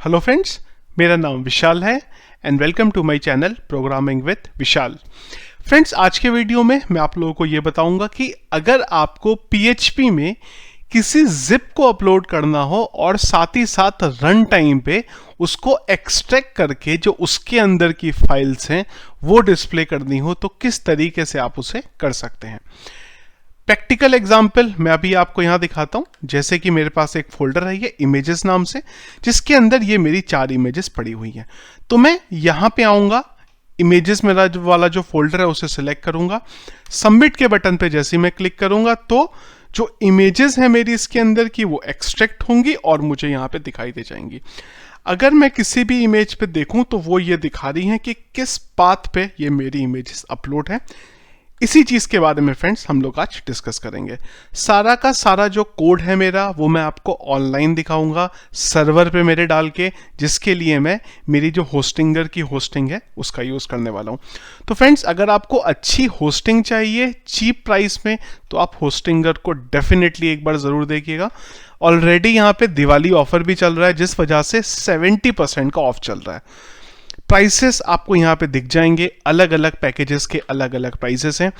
Hello friends, मेरा नाम विशाल है and welcome to my channel programming with Vishal. Friends, आज के वीडियो में मैं आप लोगों को ये बताऊंगा कि अगर आपको PHP में किसी जिप को अपलोड करना हो और साथ ही साथ रन टाइम पे उसको एक्सट्रैक्ट करके जो उसके अंदर की फाइल्स हैं वो डिस्प्ले करनी हो तो किस तरीके से आप उसे कर सकते हैं। प्रैक्टिकल एग्जाम्पल मैं अभी आपको यहाँ दिखाता हूँ। जैसे कि मेरे पास एक फोल्डर है ये इमेजेस नाम से, जिसके अंदर ये मेरी 4 इमेजेस पड़ी हुई हैं। तो मैं यहाँ पे आऊँगा, इमेजेस मेरा वाला जो फोल्डर है उसे सिलेक्ट करूँगा, सबमिट के बटन पे जैसे ही मैं क्लिक करूँगा तो जो इमेजेस है मेरी इसके अंदर की वो एक्सट्रैक्ट होंगी और मुझे यहाँ पे दिखाई दे जाएंगी। अगर मैं किसी भी इमेज पे देखूँ तो वो ये दिखा रही है कि किस पाथ पे ये मेरी इमेजेस अपलोड है। इसी चीज के बारे में फ्रेंड्स हम लोग आज डिस्कस करेंगे। सारा का सारा जो कोड है मेरा वो मैं आपको ऑनलाइन दिखाऊंगा सर्वर पे मेरे डाल के, जिसके लिए मैं मेरी जो होस्टिंगर की होस्टिंग है उसका यूज करने वाला हूं। तो फ्रेंड्स, अगर आपको अच्छी होस्टिंग चाहिए चीप प्राइस में तो आप होस्टिंगर को डेफिनेटली एक बार जरूर देखिएगा। ऑलरेडी यहाँ पे दिवाली ऑफर भी चल रहा है जिस वजह से 70% का ऑफ चल रहा है। प्राइसेस आपको यहाँ पे दिख जाएंगे, अलग अलग पैकेजेस के अलग अलग प्राइसेस हैं।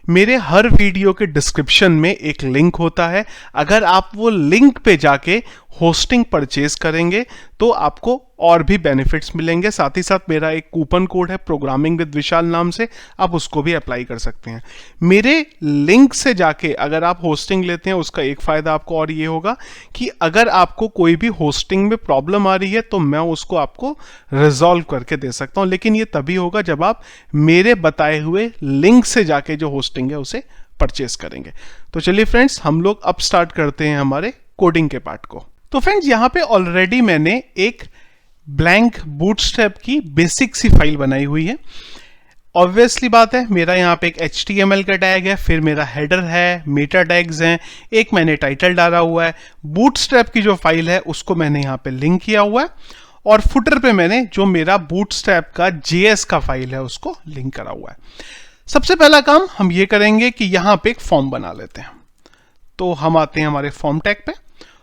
मेरे हर वीडियो के डिस्क्रिप्शन में एक लिंक होता है, अगर आप वो लिंक पे जाके होस्टिंग परचेज करेंगे तो आपको और भी बेनिफिट्स मिलेंगे। साथ ही साथ मेरा एक कूपन कोड है प्रोग्रामिंग विद विशाल नाम से, आप उसको भी अप्लाई कर सकते हैं। मेरे लिंक से जाके अगर आप होस्टिंग लेते हैं उसका एक फायदा आपको और ये होगा कि अगर आपको कोई भी होस्टिंग में प्रॉब्लम आ रही है तो मैं उसको आपको रिजॉल्व करके दे सकता हूं, लेकिन ये तभी होगा जब आप मेरे बताए हुए लिंक से जाके जो होस्टिंग है उसे परचेस करेंगे। तो चलिए फ्रेंड्स, हम लोग अब स्टार्ट करते हैं हमारे कोडिंग के पार्ट को। तो फ्रेंड्स, यहां पे ऑलरेडी मैंने एक ब्लैंक बूटस्ट्रैप की बेसिक सी फाइल बनाई हुई है। ऑब्वियसली बात है, मेरा यहाँ पे एक HTML का टैग है, फिर मेरा हेडर है, मेटा टैग्स हैं, एक मैंने टाइटल डाला हुआ है। बूटस्ट्रैप की जो फाइल है उसको मैंने यहाँ पे लिंक किया हुआ है और फुटर पे मैंने जो मेरा बूटस्ट्रैप का JS का फाइल है उसको लिंक करा हुआ है। सबसे पहला काम हम ये करेंगे कि यहाँ पे एक फॉर्म बना लेते हैं। तो हम आते हैं हमारे फॉर्म टैग पे।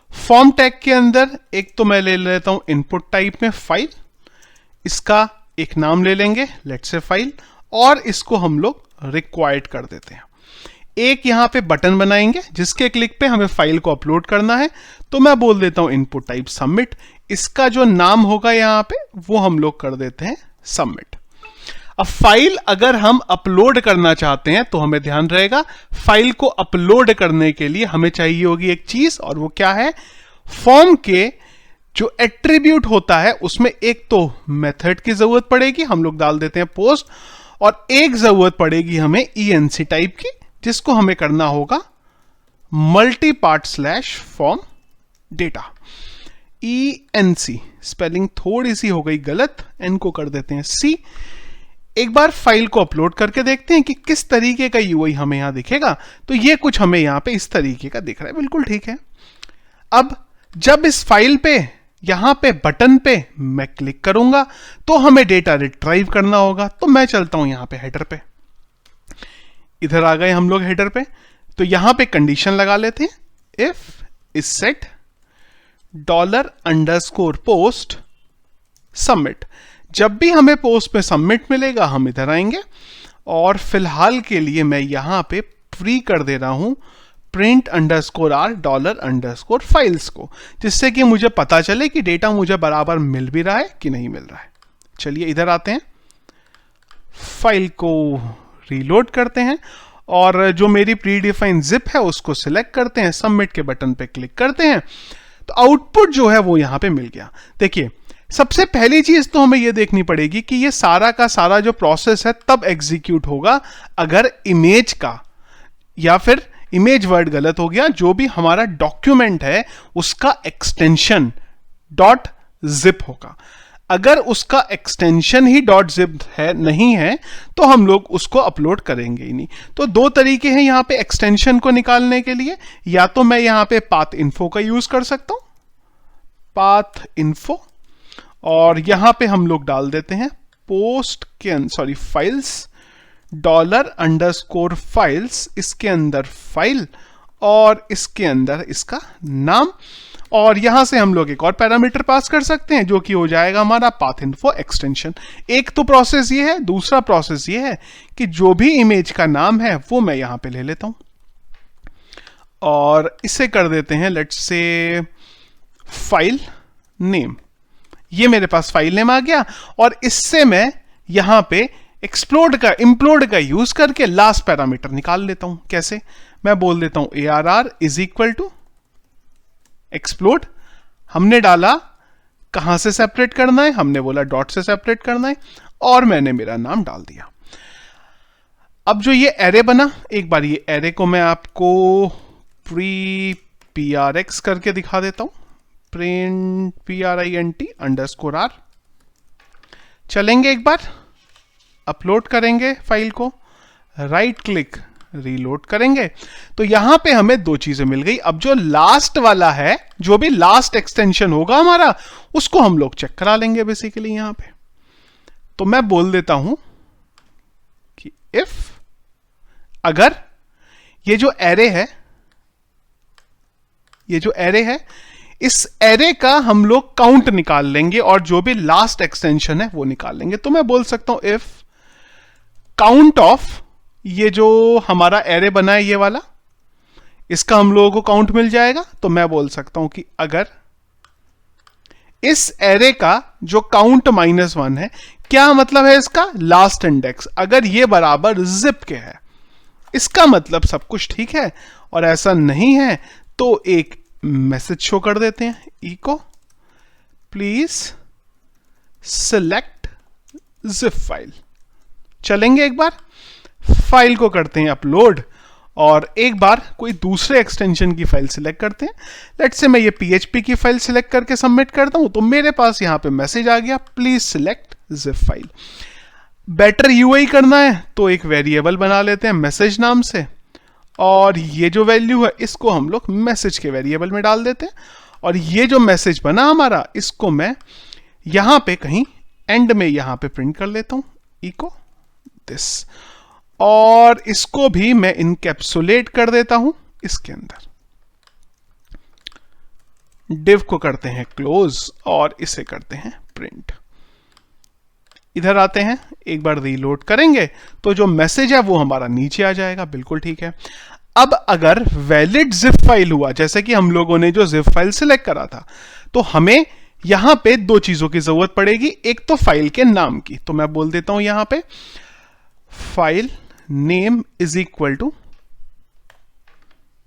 फॉर्म टैग के अंदर एक तो मैं ले लेता हूं इनपुट टाइप में फाइल, इसका एक नाम ले लेंगे लेट्स से फाइल, और इसको हम लोग रिक्वायर्ड कर देते हैं। एक यहां पे बटन बनाएंगे जिसके क्लिक पे हमें फाइल को अपलोड करना है, तो मैं बोल देता हूं इनपुट टाइप सबमिट। इसका जो नाम होगा यहां पे वो हम लोग कर देते हैं सबमिट। अब फाइल अगर हम अपलोड करना चाहते हैं तो हमें ध्यान रहेगा, फाइल को अपलोड करने के लिए हमें चाहिए होगी एक चीज, और वो क्या है, फॉर्म के जो एट्रीब्यूट होता है उसमें एक तो मेथड की जरूरत पड़ेगी, हम लोग डाल देते हैं पोस्ट, और एक जरूरत पड़ेगी हमें ENC टाइप की, जिसको हमें करना होगा multi part slash form data. ENC spelling थोड़ी सी हो गई गलत, एन को कर देते हैं C। एक बार फाइल को अपलोड करके देखते हैं कि किस तरीके का UI हमें यहां दिखेगा। तो ये कुछ हमें यहां पे इस तरीके का दिख रहा है, बिल्कुल ठीक है। अब जब इस फाइल पे यहां पे बटन पे मैं क्लिक करूंगा तो हमें डेटा रिट्राइव करना होगा। तो मैं चलता हूं यहां पे हेडर पे, इधर आ गए हम लोग हेडर पे। तो यहां पे कंडीशन लगा लेते हैं, if is set $_post submit. जब भी हमें पोस्ट पे सबमिट मिलेगा हम इधर आएंगे, और फिलहाल के लिए मैं यहां पे फ्री कर दे रहा हूं print_r $_files को, जिससे कि मुझे पता चले कि डेटा मुझे बराबर मिल भी रहा है कि नहीं मिल रहा है। चलिए इधर आते हैं, फाइल को रीलोड करते हैं और जो मेरी प्री डिफाइंड जिप है उसको सिलेक्ट करते हैं, सबमिट के बटन पे क्लिक करते हैं। तो आउटपुट जो है वो यहां पे मिल गया। देखिए, सबसे पहली चीज तो हमें यह देखनी पड़ेगी कि ये सारा का सारा जो प्रोसेस है तब एग्जीक्यूट होगा अगर इमेज का, या फिर इमेज वर्ड गलत हो गया, जो भी हमारा डॉक्यूमेंट है उसका एक्सटेंशन .zip होगा। अगर उसका एक्सटेंशन ही .zip है नहीं है तो हम लोग उसको अपलोड करेंगे ही नहीं। तो दो तरीके हैं यहां पे एक्सटेंशन को निकालने के लिए, या तो मैं यहां पे पाथ इन्फो का यूज कर सकता हूं, पाथ इन्फो, और यहां पे हम लोग डाल देते हैं पोस्ट के फाइल्स $_files, इसके अंदर फाइल और इसके अंदर इसका नाम, और यहां से हम लोग एक और पैरामीटर पास कर सकते हैं जो कि हो जाएगा हमारा पाथ इन्फो एक्सटेंशन। एक तो प्रोसेस ये है, दूसरा प्रोसेस ये है कि जो भी इमेज का नाम है वो मैं यहां पे ले लेता हूं और इसे कर देते हैं लेट्स से फाइल नेम। ये मेरे पास फाइल नेम आ गया और इससे मैं यहां पे इम्प्लोड का यूज करके लास्ट पैरामीटर निकाल लेता हूं। कैसे? मैं बोल देता हूं ARR is equal to explode. हमने डाला कहां से सेपरेट करना है, हमने बोला डॉट से सेपरेट करना है और मैंने मेरा नाम डाल दिया। अब जो ये एरे बना, एक बार ये एरे को मैं आपको प्री PRX करके दिखा देता हूं, प्रिंट PRINT _R। चलेंगे, एक बार अपलोड करेंगे फाइल को, राइट क्लिक रीलोड करेंगे तो यहां पे हमें दो चीजें मिल गई। अब जो लास्ट वाला है, जो भी लास्ट एक्सटेंशन होगा हमारा, उसको हम लोग चेक करा लेंगे बेसिकली यहां पे। तो मैं बोल देता हूं कि इफ अगर ये जो एरे है इस एरे का हम लोग काउंट निकाल लेंगे और जो भी लास्ट एक्सटेंशन है वो निकाल लेंगे। तो मैं बोल सकता हूं इफ काउंट ऑफ, ये जो हमारा एरे बना है ये वाला, इसका हम लोगों को काउंट मिल जाएगा। तो मैं बोल सकता हूं कि अगर इस एरे का जो काउंट -1 है, क्या मतलब है इसका? लास्ट इंडेक्स, अगर ये बराबर जिप के है, इसका मतलब सब कुछ ठीक है। और ऐसा नहीं है तो एक मैसेज शो कर देते हैं, echo please select zip file. चलेंगे, एक बार फाइल को करते हैं अपलोड और एक बार कोई दूसरे एक्सटेंशन की फाइल सिलेक्ट करते हैं। लेट्स से मैं ये PHP की फाइल सिलेक्ट करके सबमिट करता हूं तो मेरे पास यहां पे मैसेज आ गया, please select zip file. Better UI करना है तो एक वेरिएबल बना लेते हैं मैसेज नाम से और ये जो वैल्यू है इसको हम लोग मैसेज के वेरिएबल में डाल देते हैं और ये जो मैसेज बना हमारा, इसको मैं यहां पे कहीं एंड में यहां पे प्रिंट कर लेता हूं, इको दिस, और इसको भी मैं इनकैप्सुलेट कर देता हूं इसके अंदर। डिव को करते हैं क्लोज और इसे करते हैं प्रिंट। इधर आते हैं, एक बार रीलोड करेंगे तो जो मैसेज है वो हमारा नीचे आ जाएगा, बिल्कुल ठीक है। अब अगर वैलिड जिप फाइल हुआ, जैसे कि हम लोगों ने जो जिप फाइल सिलेक्ट करा था, तो हमें यहां पे दो चीजों की जरूरत पड़ेगी। एक तो फाइल के नाम की, तो मैं बोल देता हूं यहां पे file name is equal to,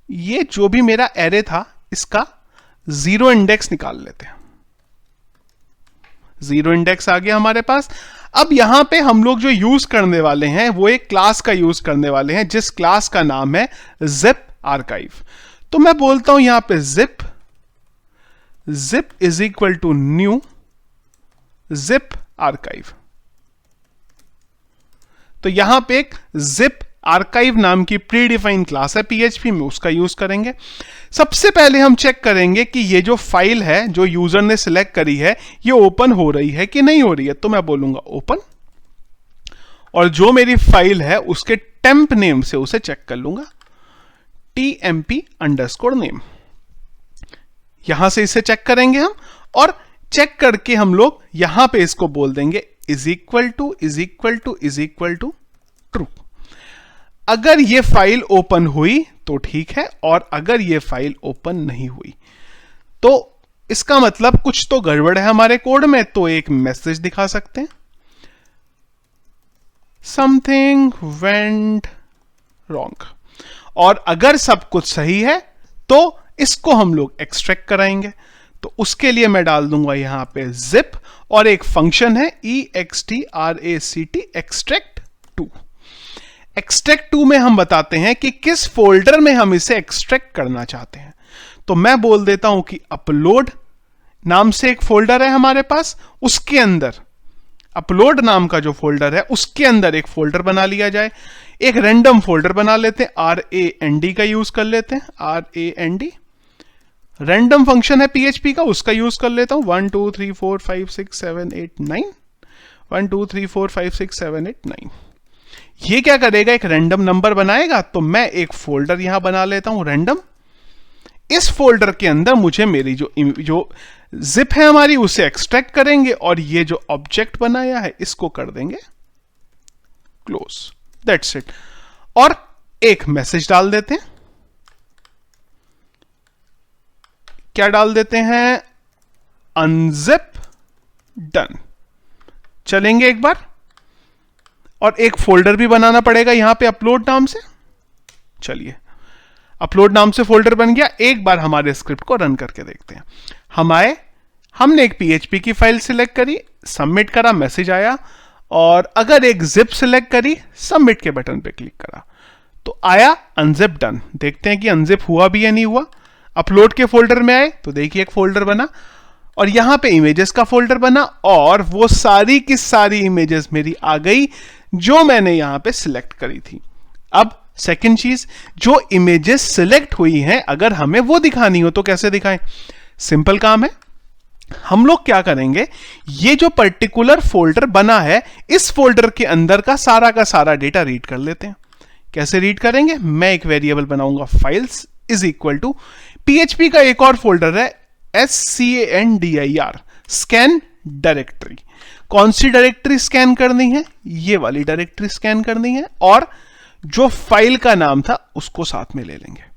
ये जो भी मेरा एरे था इसका 0 इंडेक्स निकाल लेते हैं। 0 इंडेक्स आ गया हमारे पास। अब यहां पे हम लोग जो यूज करने वाले हैं वो एक क्लास का यूज करने वाले हैं जिस क्लास का नाम है जिप आर्काइव। तो मैं बोलता हूं यहां पे zip is equal to new zip archive. तो यहां पे एक जिप आर्काइव नाम की प्री डिफाइंड क्लास है PHP में, उसका यूज करेंगे। सबसे पहले हम चेक करेंगे कि ये जो फाइल है जो यूजर ने सिलेक्ट करी है ये ओपन हो रही है कि नहीं हो रही है। तो मैं बोलूंगा ओपन और जो मेरी फाइल है उसके टेम्प नेम से उसे चेक कर लूंगा, TMP_name। यहां से इसे चेक करेंगे हम और चेक करके हम लोग यहां पे इसको बोल देंगे इज इक्वल टू ट्रू। अगर ये फाइल ओपन हुई तो ठीक है और अगर ये फाइल ओपन नहीं हुई तो इसका मतलब कुछ तो गड़बड़ है हमारे कोड में, तो एक मैसेज दिखा सकते हैं, समथिंग वेंट रॉन्ग। और अगर सब कुछ सही है तो इसको हम लोग एक्सट्रैक्ट कराएंगे। तो उसके लिए मैं डाल दूंगा यहां पे जिप और एक फंक्शन है EXTRACT extract2। extract2 में हम बताते हैं कि किस फोल्डर में हम इसे एक्सट्रैक्ट करना चाहते हैं। तो मैं बोल देता हूं कि अपलोड नाम से एक फोल्डर है हमारे पास, उसके अंदर अपलोड नाम का जो फोल्डर है उसके अंदर एक फोल्डर बना लिया जाए। एक रैंडम फोल्डर बना लेते हैं, RAND का यूज कर लेते हैं, RAND रैंडम फंक्शन है PHP का, उसका यूज कर लेता हूं। 1 2 3 4 5 6 7 8 9 1 2 3 4 5 6 7 8 9। ये क्या करेगा, एक रैंडम नंबर बनाएगा। तो मैं एक फोल्डर यहां बना लेता हूं रैंडम। इस फोल्डर के अंदर मुझे मेरी जो जिप है हमारी उसे एक्सट्रैक्ट करेंगे और ये जो ऑब्जेक्ट बनाया है इसको कर देंगे क्लोज। That's it. और एक मैसेज डाल देते हैं। क्या डाल देते हैं? Unzip done. चलेंगे एक बार, और एक फोल्डर भी बनाना पड़ेगा यहां पे अपलोड नाम से। चलिए, अपलोड नाम से फोल्डर बन गया। एक बार हमारे स्क्रिप्ट को रन करके देखते हैं। हमने एक PHP की फाइल सिलेक्ट करी, सबमिट करा, मैसेज आया, और अगर एक जिप सिलेक्ट करी, सबमिट के बटन पे क्लिक करा तो आया अनजिप डन। देखते हैं कि अनजिप हुआ भी या नहीं हुआ। अपलोड के फोल्डर में आए तो देखिए एक फोल्डर बना, और यहां पे इमेजेस का फोल्डर बना, और वो सारी की सारी इमेजेस मेरी आ गई जो मैंने यहां पे सिलेक्ट करी थी। अब सेकंड चीज, जो इमेजेस सिलेक्ट हुई हैं अगर हमें वो दिखानी हो तो कैसे दिखाएं? सिंपल काम है। हम लोग क्या करेंगे, ये जो पर्टिकुलर फोल्डर बना है इस फोल्डर के अंदर का सारा डेटा रीड कर लेते हैं। कैसे रीड करेंगे? मैं एक वेरिएबल बनाऊंगा, files is equal to PHP का एक और फोल्डर है SCANDIR, स्कैन डायरेक्टरी। कौन सी डायरेक्टरी स्कैन करनी है? ये वाली डायरेक्टरी स्कैन करनी है, और जो फाइल का नाम था उसको साथ में ले लेंगे।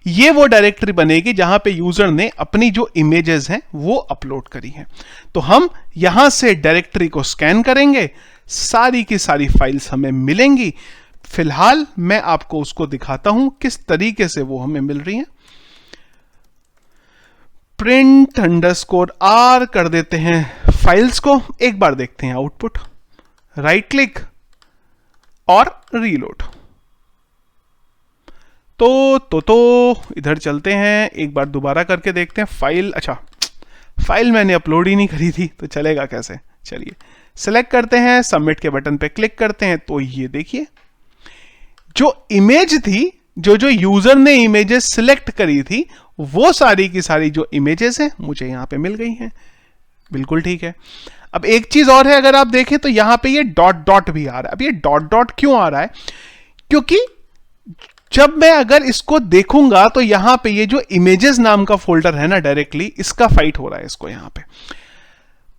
ये वो डायरेक्टरी बनेगी जहां पे यूजर ने अपनी जो इमेजेस हैं वो अपलोड करी हैं। तो हम यहां से डायरेक्टरी को स्कैन करेंगे, सारी की सारी फाइल्स हमें मिलेंगी। फिलहाल मैं आपको उसको दिखाता हूं किस तरीके से वो हमें मिल रही हैं। print_r कर देते हैं फाइल्स को, एक बार देखते हैं आउटपुट। राइट क्लिक और रीलोड। तो इधर चलते हैं, एक बार दोबारा करके देखते हैं। फाइल, अच्छा फाइल मैंने अपलोड ही नहीं करी थी तो चलेगा कैसे? चलिए सेलेक्ट करते हैं, सबमिट के बटन पे क्लिक करते हैं, तो ये देखिए जो इमेज थी, जो यूजर ने इमेजेस सिलेक्ट करी थी, वो सारी की सारी जो इमेजेस हैं मुझे यहां पे मिल गई हैं। बिल्कुल ठीक है। अब एक चीज और है, अगर आप देखें तो यहां पे ये डॉट भी आ रहा है। अब ये डॉट क्यों आ रहा है? क्योंकि जब मैं अगर इसको देखूंगा तो यहां पे ये जो इमेजेस नाम का फोल्डर है ना, डायरेक्टली इसका फाइट हो रहा है इसको यहां पे।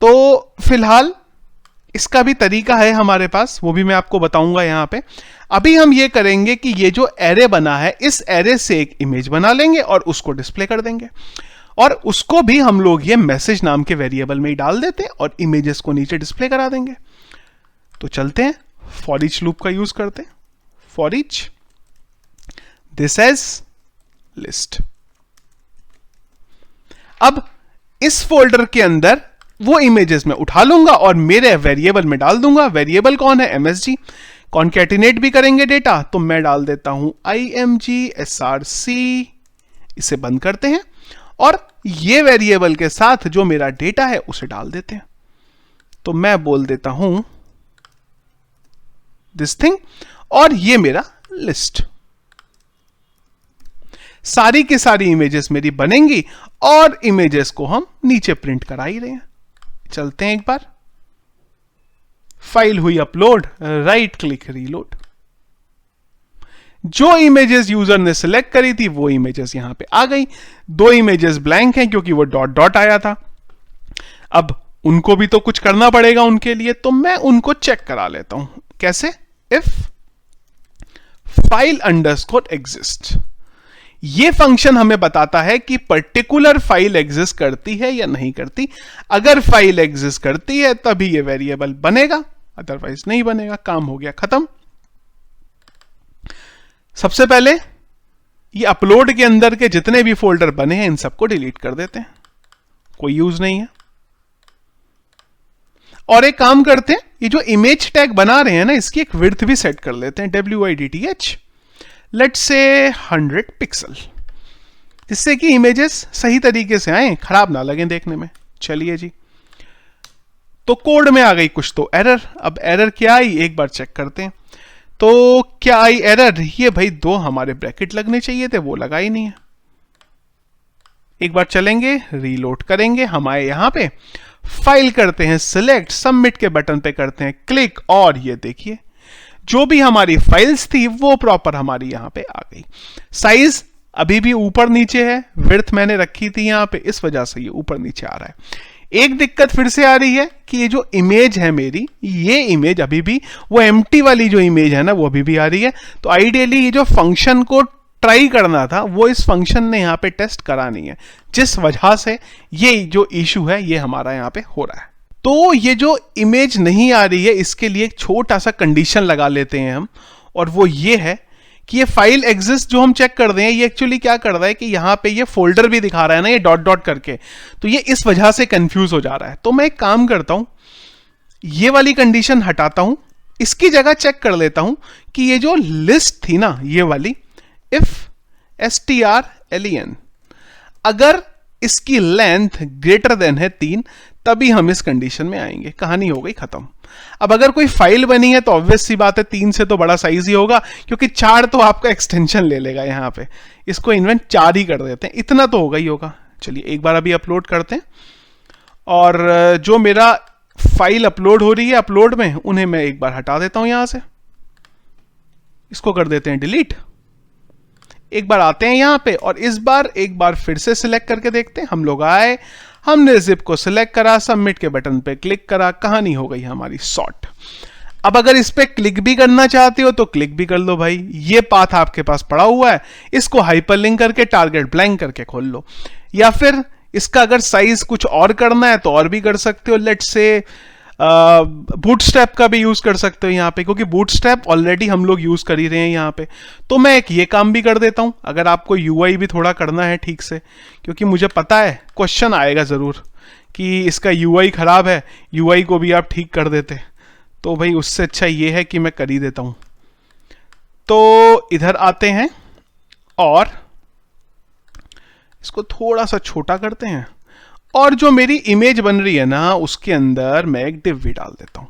तो फिलहाल इसका भी तरीका है हमारे पास, वो भी मैं आपको बताऊंगा यहां पे। अभी हम ये करेंगे कि ये जो एरे बना है, इस एरे से एक इमेज बना लेंगे और उसको डिस्प्ले कर देंगे, और उसको भी हम लोग ये मैसेज नाम के वेरिएबल में ही डाल देते हैं और इमेजेस को नीचे डिस्प्ले करा देंगे। तो चलते हैं, फॉर ईच लूप का यूज करते हैं। For each this as list. अब इस फोल्डर के अंदर वो इमेजेस मैं उठा लूंगा और मेरे वेरिएबल में डाल दूंगा। वेरिएबल कौन है? MSG। कॉन्कैटिनेट भी करेंगे डेटा, तो मैं डाल देता हूं img src। इसे बंद करते हैं और ये वेरिएबल के साथ जो मेरा डेटा है उसे डाल देते हैं। तो मैं बोल देता हूं दिस थिंग, और ये मेरा लिस्ट। सारी की सारी इमेजेस मेरी बनेंगी और इमेजेस को हम नीचे प्रिंट करा ही रहे हैं। चलते हैं एक बार, फाइल हुई अपलोड, राइट क्लिक रीलोड। जो इमेजेस यूजर ने सिलेक्ट करी थी वो इमेजेस यहां पे आ गई। दो इमेजेस ब्लैंक हैं क्योंकि वो डॉट आया था। अब उनको भी तो कुछ करना पड़ेगा उनके लिए, तो मैं उनको चेक करा लेता हूं। कैसे? इफ फाइल अंडरस्कोर एग्जिस्ट, ये फंक्शन हमें बताता है कि पर्टिकुलर फाइल एग्जिस्ट करती है या नहीं करती। अगर फाइल एग्जिस्ट करती है तभी ये वेरिएबल बनेगा, अदरवाइज नहीं बनेगा। काम हो गया खत्म। सबसे पहले ये अपलोड के अंदर के जितने भी फोल्डर बने हैं इन सबको डिलीट कर देते हैं, कोई यूज नहीं है। और एक काम करते हैं, ये जो इमेज टैग बना रहे हैं ना, इसकी एक विड्थ भी सेट कर लेते हैं, WIDTH, लेट्स से 100 पिक्सल, जिससे कि इमेजेस सही तरीके से आए, खराब ना लगे देखने में। चलिए जी, तो कोड में आ गई कुछ तो एरर। अब एरर क्या आई एक बार चेक करते हैं। तो क्या आई एरर? ये भाई दो हमारे ब्रैकेट लगने चाहिए थे, वो लगा ही नहीं है। एक बार चलेंगे, रीलोड करेंगे, हम आए यहां पे, फाइल करते हैं सिलेक्ट, सबमिट के बटन पे करते हैं क्लिक, और ये देखिए जो भी हमारी फाइल्स थी वो प्रॉपर हमारी यहां पे आ गई। साइज अभी भी ऊपर नीचे है, विड्थ मैंने रखी थी यहाँ पे, इस वजह से ये ऊपर नीचे आ रहा है। एक दिक्कत फिर से आ रही है कि ये जो इमेज है मेरी, ये इमेज अभी भी वो एम्प्टी वाली जो इमेज है ना, वो अभी भी आ रही है। तो आइडियली ये जो फंक्शन को ट्राई करना था वो इस फंक्शन ने यहाँ पे टेस्ट करा नहीं है, जिस वजह से ये जो इशू है ये हमारा यहाँ पे हो रहा है। तो ये जो इमेज नहीं आ रही है, इसके लिए एक छोटा सा कंडीशन लगा लेते हैं हम, और वो ये है कि ये फाइल एग्जिस्ट जो हम चेक कर रहे हैं, ये एक्चुअली क्या कर रहा है कि यहाँ पे ये फोल्डर भी दिखा रहा है ना, ये डॉट डॉट करके, तो ये इस वजह से कंफ्यूज हो जा रहा है। तो मैं एक काम करता हूं, ये वाली कंडीशन हटाता हूं, इसकी जगह चेक कर लेता हूं कि ये जो लिस्ट थी ना, ये वाली इफ strlen, अगर इसकी लेंथ ग्रेटर देन है 3, तभी हम इस कंडीशन में आएंगे। कहानी हो गई खत्म। अब अगर कोई फाइल बनी है तो ऑब्वियस सी बात है 3 से तो बड़ा साइज ही होगा, क्योंकि 4 तो आपका एक्सटेंशन ले लेगा यहाँ पे। इसको इन्वेंट 4 ही कर देते हैं, इतना तो होगा ही होगा। चलिए एक बार अभी अपलोड करते हैं, और जो मेरा फाइल अपलोड हो रही है अपलोड में, उन्हें मैं एक बार हटा देता हूं यहां से, इसको कर देते हैं डिलीट। एक बार आते हैं यहां पे, और इस बार एक बार फिर से सिलेक्ट करके देखते हैं। हम लोग आए, हमने जिप को सिलेक्ट करा, सबमिट के बटन पे क्लिक करा, कहानी हो गई हमारी सॉर्ट। अब अगर इस पे क्लिक भी करना चाहते हो तो क्लिक भी कर लो भाई, ये पाथ आपके पास पड़ा हुआ है, इसको हाइपरलिंक करके टारगेट ब्लैंक करके खोल लो। या फिर इसका अगर साइज कुछ और करना है तो और भी कर सकते हो, लेट्स से बूटस्ट्रैप का भी यूज कर सकते हो यहाँ पे, क्योंकि बूटस्ट्रैप ऑलरेडी हम लोग यूज कर ही रहे हैं यहाँ पे। तो मैं एक ये काम भी कर देता हूं, अगर आपको यूआई भी थोड़ा करना है ठीक से, क्योंकि मुझे पता है क्वेश्चन आएगा जरूर कि इसका यूआई खराब है, यूआई को भी आप ठीक कर देते, तो भाई उससे अच्छा ये है कि मैं कर ही देता हूं। तो इधर आते हैं और इसको थोड़ा सा छोटा करते हैं, और जो मेरी इमेज बन रही है ना, उसके अंदर मैं एक डिव भी डाल देता हूं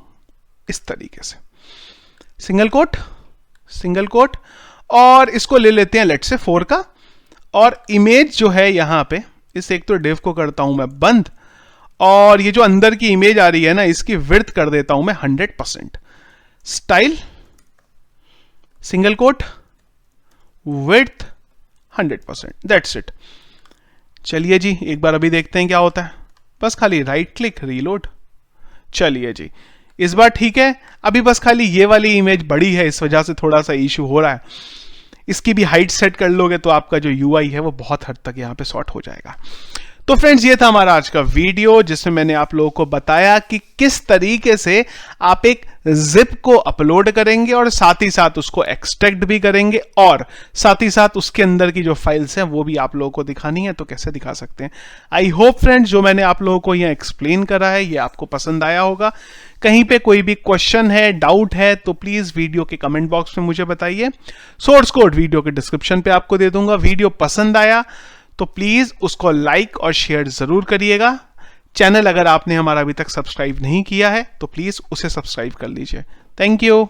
इस तरीके से, सिंगल कोट, और इसको ले लेते हैं लेट्स से 4 का। और इमेज जो है यहां पे, इस एक तो डिव को करता हूं मैं बंद, और ये जो अंदर की इमेज आ रही है ना, इसकी विड्थ कर देता हूं मैं 100%, style single quote width 100%, that's it. चलिए जी एक बार अभी देखते हैं क्या होता है, बस खाली राइट क्लिक रीलोड। चलिए जी इस बार ठीक है। अभी बस खाली ये वाली इमेज बड़ी है, इस वजह से थोड़ा सा इशू हो रहा है। इसकी भी हाइट सेट कर लोगे तो आपका जो यूआई है वो बहुत हद तक यहाँ पे सॉर्ट हो जाएगा। तो फ्रेंड्स ये था हमारा आज का वीडियो, जिसमें मैंने आप लोगों को बताया कि किस तरीके से आप एक जिप को अपलोड करेंगे और साथ ही साथ उसको एक्सट्रैक्ट भी करेंगे, और साथ ही साथ उसके अंदर की जो फाइल्स हैं वो भी आप लोगों को दिखानी है, तो कैसे दिखा सकते हैं। आई होप फ्रेंड्स जो मैंने आप लोगों को यहाँ एक्सप्लेन करा है ये आपको पसंद आया होगा। कहीं पे कोई भी क्वेश्चन है, डाउट है, तो प्लीज वीडियो के कमेंट बॉक्स में मुझे बताइए। सोर्स कोड वीडियो के डिस्क्रिप्शन पे आपको दे दूंगा। वीडियो पसंद आया तो प्लीज उसको लाइक और शेयर जरूर करिएगा। चैनल अगर आपने हमारा अभी तक सब्सक्राइब नहीं किया है तो प्लीज उसे सब्सक्राइब कर लीजिए। Thank you.